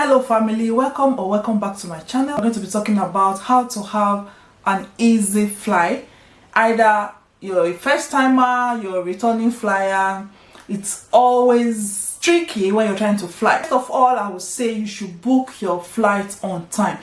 Hello family, welcome back to my channel. I'm going to be talking about how to have an easy flight. Either you're a first timer, you're a returning flyer. It's always tricky when you're trying to fly. First of all, I would say you should book your flight on time.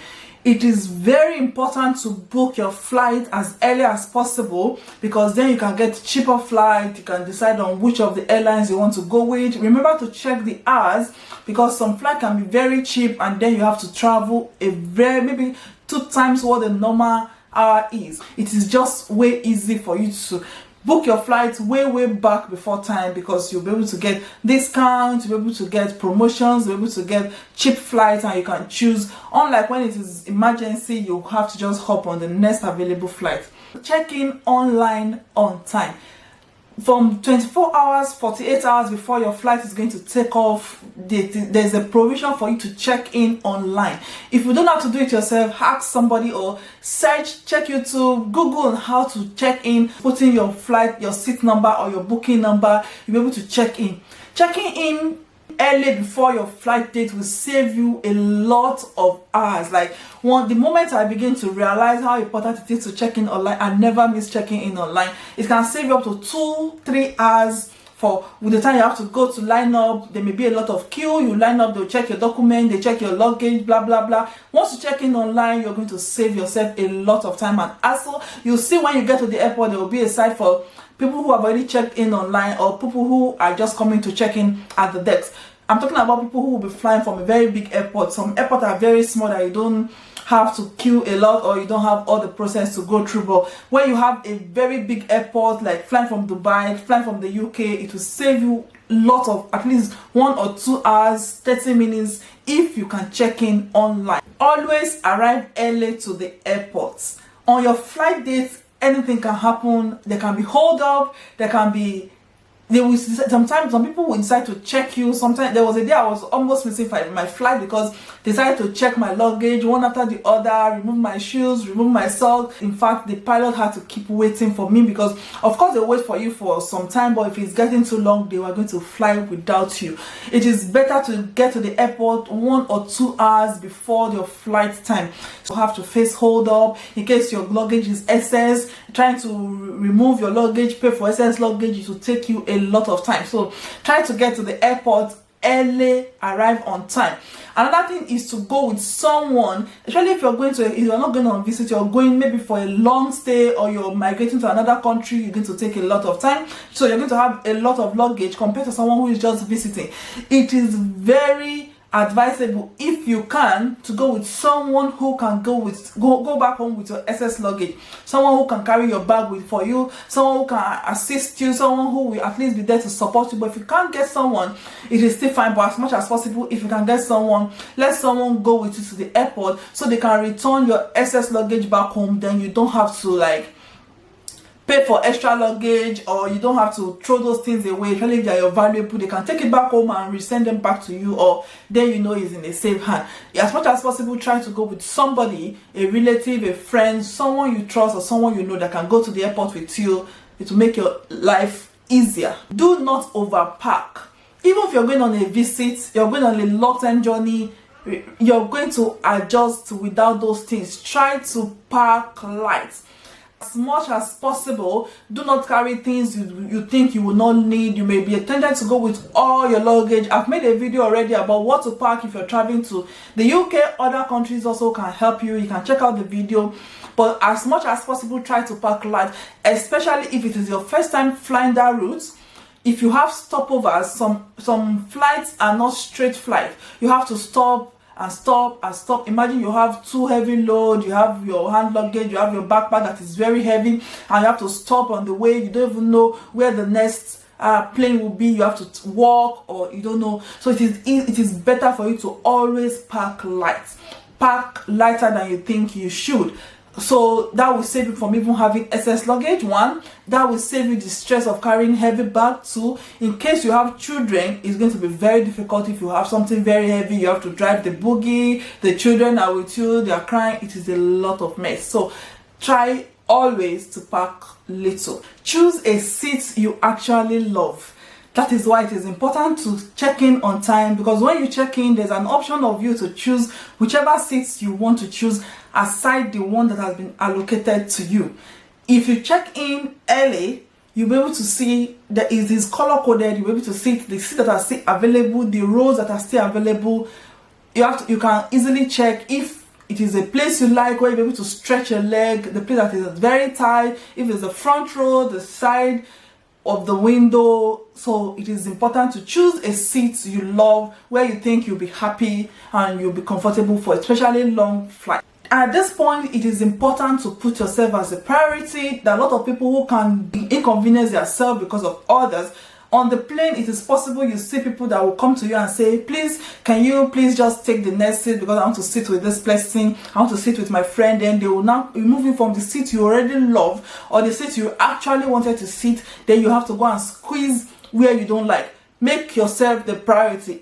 It is very important to book your flight as early as possible, because then you can get cheaper flight. You can decide on which of the airlines you want to go with. Remember to check the hours, because some flight can be very cheap and then you have to travel maybe 2 times what the normal hour is. It is just way easy for you to book your flights way back before time, because you'll be able to get discounts, you'll be able to get promotions, you'll be able to get cheap flights, and you can choose. Unlike when it is emergency, you have to just hop on the next available flight. Check in online on time. From 24 hours, 48 hours before your flight is going to take off, there's a provision for you to check in online. If you don't know how to do it yourself, ask somebody or check YouTube, Google on how to check in. Put in your flight, your seat number or your booking number, you'll be able to check in. Checking in early before your flight date will save you a lot of hours. Like the moment I begin to realize how important it is to check in online, I never miss checking in online. It can save you up to 2-3 hours with the time you have to go to line up. There may be a lot of queue. You line up, they'll check your document, they check your luggage, blah blah blah. Once you check in online, you're going to save yourself a lot of time and hassle. You'll see when you get to the airport, there will be a site for people who have already checked in online or people who are just coming to check in at the desk. I'm talking about people who will be flying from a very big airport. Some airports are very small that you don't have to queue a lot, or you don't have all the process to go through. But when you have a very big airport, like flying from Dubai, flying from the UK, it will save you a lot of, at least 1 or 2 hours, 30 minutes if you can check in online. Always arrive early to the airports. On your flight date, anything can happen. There can be hold up, sometimes some people will decide to check you. Sometimes there was a day I was almost missing my flight because they decided to check my luggage one after the other, remove my shoes, remove my socks. In fact, the pilot had to keep waiting for me, because of course they wait for you for some time, but if it's getting too long, they were going to fly without you. It is better to get to the airport 1 or 2 hours before your flight time. So you have to face hold up in case your luggage is excess. Trying to remove your luggage, pay for excess luggage, it will take you a lot of time. So try to get to the airport early, arrive on time. Another thing is to go with someone, especially if you're not going on visit, you're going maybe for a long stay, or you're migrating to another country. You're going to take a lot of time, so you're going to have a lot of luggage compared to someone who is just visiting. It is very advisable, if you can, to go with someone who can go back home with your excess luggage, someone who can carry your bag for you, someone who can assist you, someone who will at least be there to support you. But if you can't get someone, it is still fine. But as much as possible, if you can get someone, let someone go with you to the airport so they can return your excess luggage back home. Then you don't have to pay for extra luggage, or you don't have to throw those things away. Especially if they are valuable, they can take it back home and resend them back to you, or then you know it's in a safe hand. As much as possible, try to go with somebody, a relative, a friend, someone you trust, or someone you know that can go to the airport with you. It will make your life easier. Do not overpack. Even if you're going on a visit, you're going on a long-term journey, you're going to adjust without those things. Try to pack light. As much as possible, do not carry things you think you will not need. You may be tempted to go with all your luggage. I've made a video already about what to pack if you're traveling to the UK. Other countries also can help you. You can check out the video. But as much as possible, try to pack light, especially if it is your first time flying that route. If you have stopovers, some flights are not straight flights. You have to stop and stop and stop. Imagine you have too heavy load, you have your hand luggage, you have your backpack that is very heavy, and you have to stop on the way. You don't even know where the next plane will be. You have to walk, or you don't know. So it is better for you to always pack light. Pack lighter than you think you should. So that will save you from even having excess luggage. 1, that will save you the stress of carrying heavy bag. 2, in case you have children, it's going to be very difficult. If you have something very heavy, you have to drive the buggy, the children are with you, they are crying. It is a lot of mess. So try always to pack little. Choose a seat you actually love. That is why it is important to check in on time, because when you check in, there's an option of you to choose whichever seats you want to choose aside the one that has been allocated to you. If you check in early, you'll be able to see that it is color coded. You'll be able to see the seats that are still available, the rows that are still available. You can easily check if it is a place you like, where you'll be able to stretch your leg, the place that is very tight, if it's the front row, the side of the window. So it is important to choose a seat you love, where you think you'll be happy and you'll be comfortable for especially long flight. At this point, it is important to put yourself as a priority. There are a lot of people who can inconvenience themselves because of others. On the plane, it is possible you see people that will come to you and say, please, can you please just take the next seat, because I want to sit with this person, I want to sit with my friend. Then they will now remove you from the seat you already love, or the seat you actually wanted to sit. Then you have to go and squeeze where you don't like. Make yourself the priority.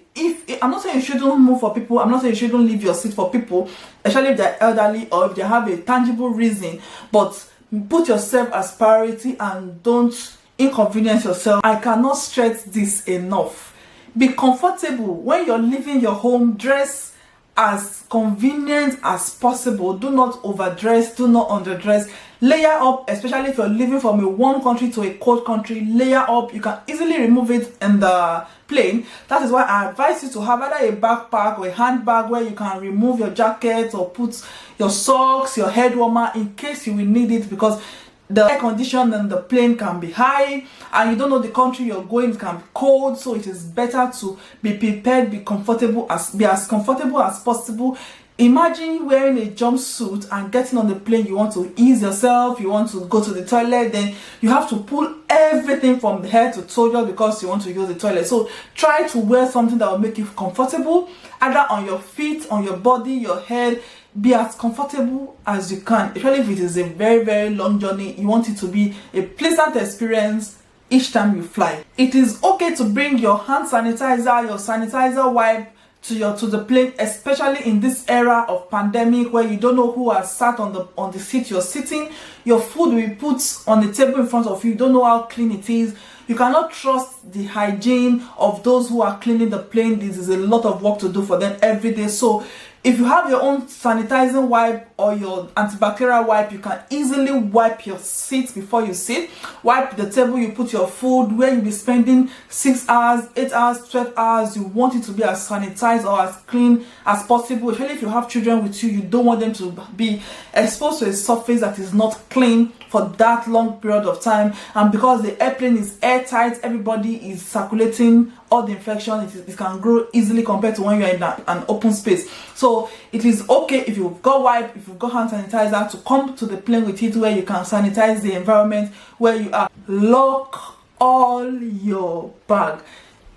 I'm not saying you shouldn't move for people, I'm not saying you shouldn't leave your seat for people, especially if they're elderly or if they have a tangible reason, but put yourself as priority and don't inconvenience yourself. I cannot stress this enough. Be comfortable when you're leaving your home. Dress as convenient as possible. Do not overdress, do not underdress. Layer up, especially if you're leaving from a warm country to a cold country. Layer up. You can easily remove it in the plane. That is why I advise you to have either a backpack or a handbag where you can remove your jacket or put your socks, your head warmer, in case you will need it, because the air condition in the plane can be high and you don't know the country you're going, it can be cold. So it is better to be prepared, be as comfortable as possible. Imagine wearing a jumpsuit and getting on the plane. You want to ease yourself, you want to go to the toilet, then you have to pull everything from the head to toe just because you want to use the toilet. So try to wear something that will make you comfortable, either on your feet, on your body, your head. Be as comfortable as you can, especially if it is a very, very long journey. You want it to be a pleasant experience each time you fly. It is okay to bring your hand sanitizer, your sanitizer wipe to the plane, especially in this era of pandemic where you don't know who has sat on the seat you're sitting. Your food will be put on the table in front of you. You don't know how clean it is. You cannot trust the hygiene of those who are cleaning the plane. This is a lot of work to do for them every day. So if you have your own sanitizing wipe or your antibacterial wipe, you can easily wipe your seat before you sit. Wipe the table you put your food, where you'll be spending 6 hours, 8 hours, 12 hours. You want it to be as sanitized or as clean as possible. Especially if you have children with you, you don't want them to be exposed to a surface that is not clean for that long period of time. And because the airplane is airtight, everybody is circulating all the infection. It can grow easily compared to when you're in an open space. So it is okay if you've got wipe, if you've got hand sanitizer, to come to the plane with it, where you can sanitize the environment where you are. Lock all your bag.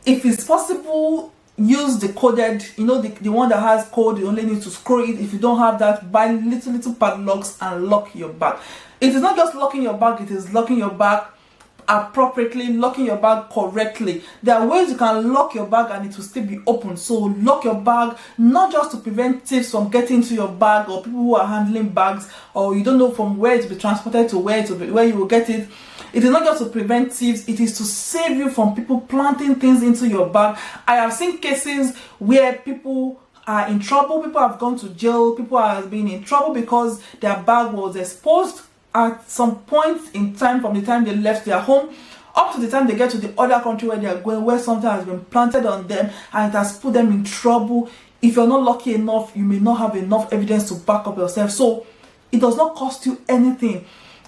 If it's possible, use the coded, the one that has code. You only need to scroll it. If you don't have that, buy little padlocks and lock your bag. It is not just locking your bag, it is locking your bag appropriately, locking your bag correctly. There are ways you can lock your bag and it will still be open. So lock your bag, not just to prevent thieves from getting into your bag, or people who are handling bags, or you don't know from where it will be transported to where you will get it. It is not just to prevent thieves, it is to save you from people planting things into your bag. I have seen cases where people are in trouble, people have gone to jail, people have been in trouble because their bag was exposed at some point in time, from the time they left their home up to the time they get to the other country where they are going, where something has been planted on them and it has put them in trouble. If you're not lucky enough, you may not have enough evidence to back up yourself. So it does not cost you anything.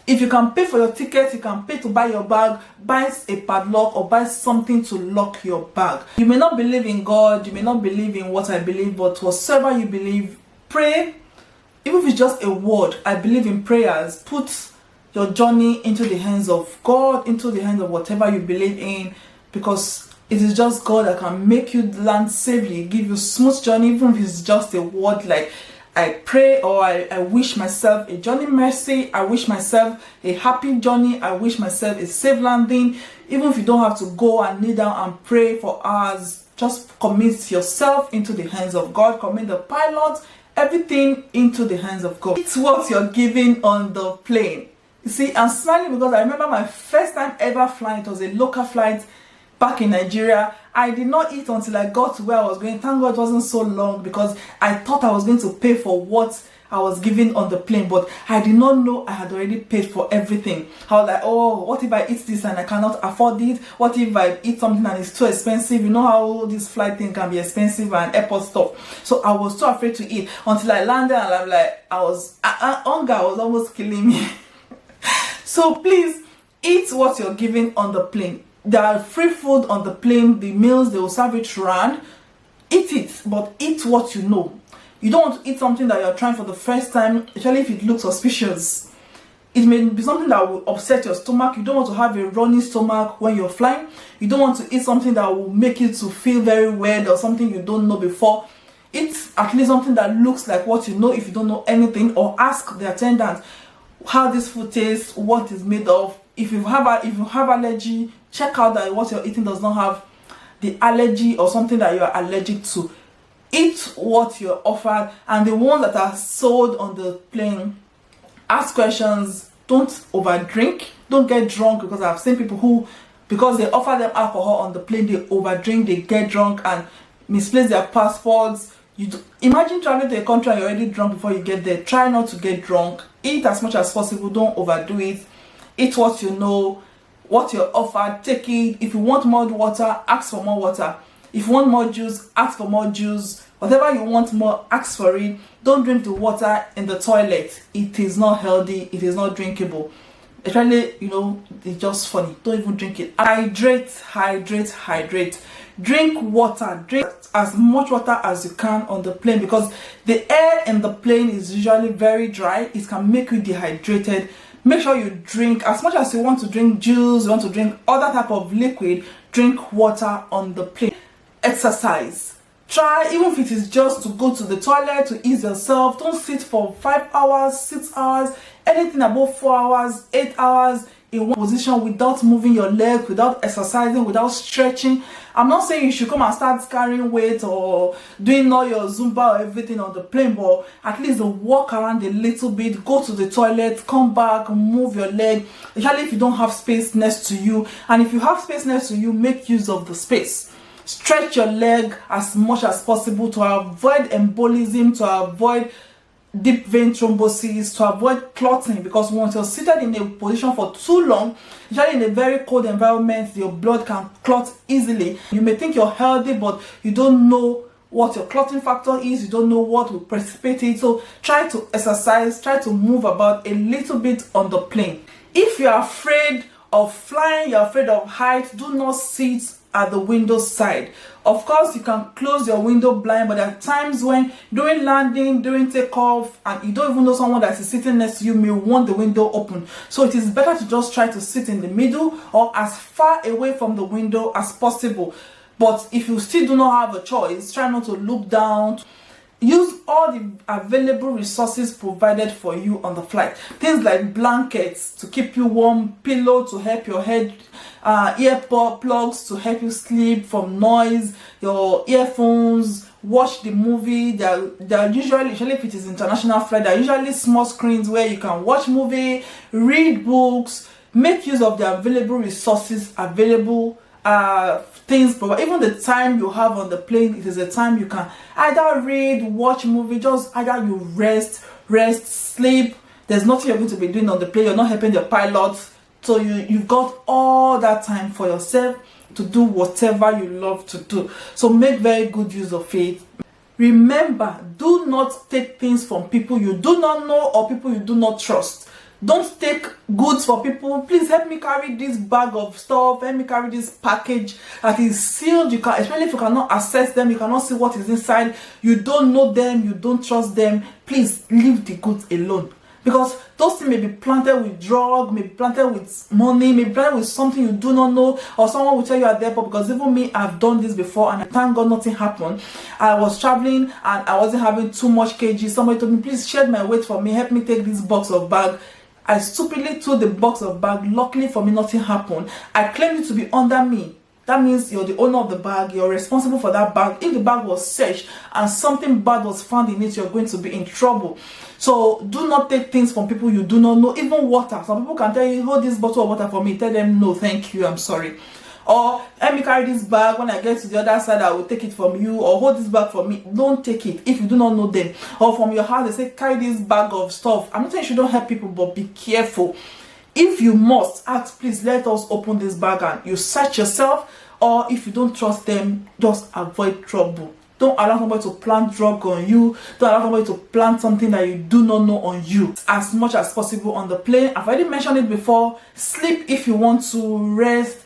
If you can pay for your ticket, you can pay to buy your bag, buy a padlock or buy something to lock your bag. You may not believe in God, you may not believe in what I believe, but whatsoever you believe, pray. Even if it's just a word, I believe in prayers. Put your journey into the hands of God, into the hands of whatever you believe in, because it is just God that can make you land safely, give you smooth journey, even if it's just a word like I pray, or I wish myself a journey mercy, I wish myself a happy journey, I wish myself a safe landing. Even if you don't have to go and kneel down and pray for hours, just commit yourself into the hands of God, commit the pilot, everything into the hands of God. It's what you're giving on the plane. You see, I'm smiling because I remember my first time ever flying. It was a local flight. back in Nigeria. I did not eat until I got to where I was going. Thank God it wasn't so long, because I thought I was going to pay for what I was given on the plane, but I did not know I had already paid for everything. I was like, oh, what if I eat this and I cannot afford it? What if I eat something and it's too expensive? You know how this flight thing can be expensive and airport stuff. So I was too afraid to eat until I landed, and I'm like, hunger was almost killing me. So please eat what you're given on the plane. There are free food on the plane. The meals, they will serve it round. Eat it, but eat what you know. You don't want to eat something that you're trying for the first time, especially if it looks suspicious. It may be something that will upset your stomach. You don't want to have a runny stomach when you're flying. You don't want to eat something that will make you to feel very weird, or something you don't know before. Eat at least something that looks like what you know if you don't know anything, or ask the attendant how this food tastes, what it's made of. If you have allergy, check out that what you're eating does not have the allergy or something that you are allergic to. Eat what you're offered, and the ones that are sold on the plane, ask questions. Don't overdrink. Don't get drunk, because I've seen people who, because they offer them alcohol on the plane, they overdrink, they get drunk and misplace their passports. Imagine traveling to a country and you're already drunk before you get there. Try not to get drunk. Eat as much as possible. Don't overdo it. Eat what you know, what you're offered. Take it. If you want more water, ask for more water. If you want more juice, ask for more juice. Whatever you want more, ask for it. Don't drink the water in the toilet. It is not healthy. It is not drinkable. Especially, it's just funny. Don't even drink it. Hydrate, hydrate, hydrate. Drink water. Drink as much water as you can on the plane, because the air in the plane is usually very dry. It can make you dehydrated. Make sure you drink as much as you want to drink juice, you want to drink other type of liquid. Drink water on the plane. Exercise. Try, even if it is just to go to the toilet to ease yourself. Don't sit for 5 hours, 6 hours, anything above 4 hours, 8 hours in one position without moving your legs, without exercising, without stretching. I'm not saying you should come and start carrying weight or doing all your Zumba or everything on the plane, but at least walk around a little bit, go to the toilet, come back, move your leg, especially if you don't have space next to you. And if you have space next to you, make use of the space. Stretch your leg as much as possible to avoid embolism, to avoid deep vein thrombosis, to avoid clotting, because once you're seated in a position for too long, especially in a very cold environment, your blood can clot easily. You may think you're healthy, but you don't know what your clotting factor is, you don't know what will precipitate it. So try to exercise, try to move about a little bit on the plane. If you're afraid of flying, you're afraid of height, do not sit at the window side. Of course, you can close your window blind, but there are times when during landing, during takeoff, and you don't even know someone that is sitting next to you may want the window open. So it is better to just try to sit in the middle or as far away from the window as possible. But if you still do not have a choice, try not to look down. Use all the available resources provided for you on the flight. Things like blankets to keep you warm, pillow to help your head, earpod plugs to help you sleep from noise, your earphones, watch the movie. They're usually if it is international flight, there are usually small screens where you can watch movie, read books, make use of the available resources available. Things, but even the time you have on the plane, it is a time you can either read, watch movie, just either you rest, sleep. There's nothing you're going to be doing on the plane. You're not helping the pilot, so you've got all that time for yourself to do whatever you love to do. So make very good use of it. Remember, do not take things from people you do not know or people you do not trust. Don't take goods for people. Please help me carry this bag of stuff. Help me carry this package that is sealed. You can, especially if you cannot access them, you cannot see what is inside. You don't know them. You don't trust them. Please leave the goods alone, because those things may be planted with drug, may be planted with money, may be planted with something you do not know, or someone will tell you at the airport. Because even me, I've done this before, and thank God nothing happened. I was traveling and I wasn't having too much kg. Somebody told me, please share my weight for me. Help me take this box of bag. I stupidly took the box of bag. Luckily for me, nothing happened. I claimed it to be under me. That means you're the owner of the bag. You're responsible for that bag. If the bag was searched and something bad was found in it, you're going to be in trouble. So do not take things from people you do not know. Even water. Some people can tell you, hold this bottle of water for me. Tell them, no, thank you, I'm sorry. or let me carry this bag, when I get to the other side I will take it from you, or hold this bag for me. Don't take it if you do not know them. Or from your house they say carry this bag of stuff. I'm not saying you don't help people, but be careful. If you must ask, please let us open this bag, and you search yourself. Or if you don't trust them, just avoid trouble. Don't allow somebody to plant drug on you. Don't allow somebody to plant something that you do not know on you. As much as possible on the plane, I've already mentioned it before, sleep if you want to rest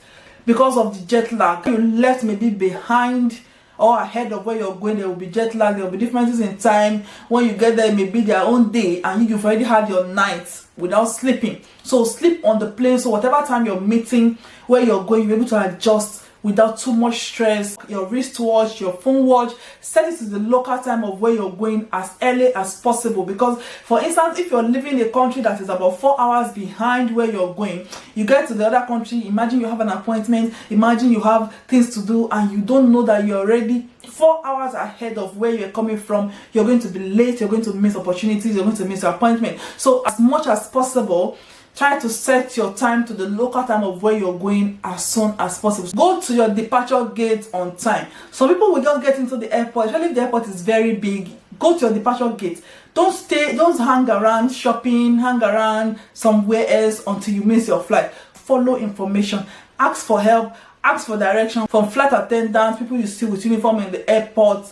because of the jet lag. You left maybe behind or ahead of where you're going, there will be jet lag, there will be differences in time. When you get there, it may be their own day, and you've already had your night without sleeping. So sleep on the plane, so whatever time you're meeting, where you're going, you're able to adjust without too much stress. Your wristwatch, your phone watch, set it to the local time of where you're going as early as possible. Because for instance, if you're living in a country that is about 4 hours behind where you're going, you get to the other country, imagine you have an appointment, imagine you have things to do, and you don't know that you're already 4 hours ahead of where you're coming from. You're going to be late, you're going to miss opportunities, you're going to miss your appointment. So as much as possible, try to set your time to the local time of where you're going as soon as possible. Go to your departure gate on time. Some people will just get into the airport, especially if the airport is very big. Go to your departure gate. Don't hang around shopping, hang around somewhere else until you miss your flight. Follow information, ask for help, ask for direction from flight attendants, people you see with uniform in the airport.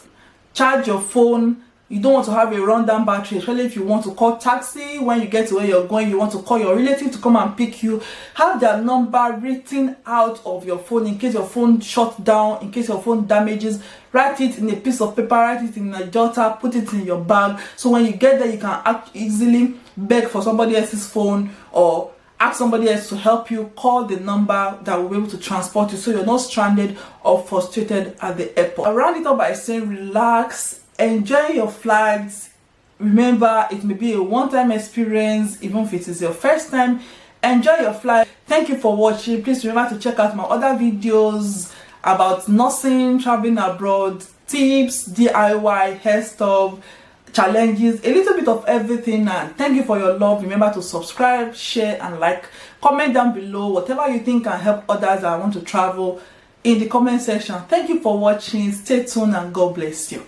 Charge your phone. You don't want to have a rundown battery, especially if you want to call taxi when you get to where you're going. You want to call your relative to come and pick you. Have their number written out of your phone in case your phone shuts down, in case your phone damages. Write it in a piece of paper, write it in a jotter, put it in your bag. So when you get there, you can act easily beg for somebody else's phone or ask somebody else to help you. Call the number that will be able to transport you, so you're not stranded or frustrated at the airport. I'll round it up by saying relax. Enjoy your flights. Remember, it may be a one-time experience, even if it is your first time. Enjoy your flight. Thank you for watching. Please remember to check out my other videos about nursing, traveling abroad, tips, DIY, hair stuff, challenges, a little bit of everything. And thank you for your love. Remember to subscribe, share, and like. Comment down below whatever you think can help others that want to travel in the comment section. Thank you for watching. Stay tuned and God bless you.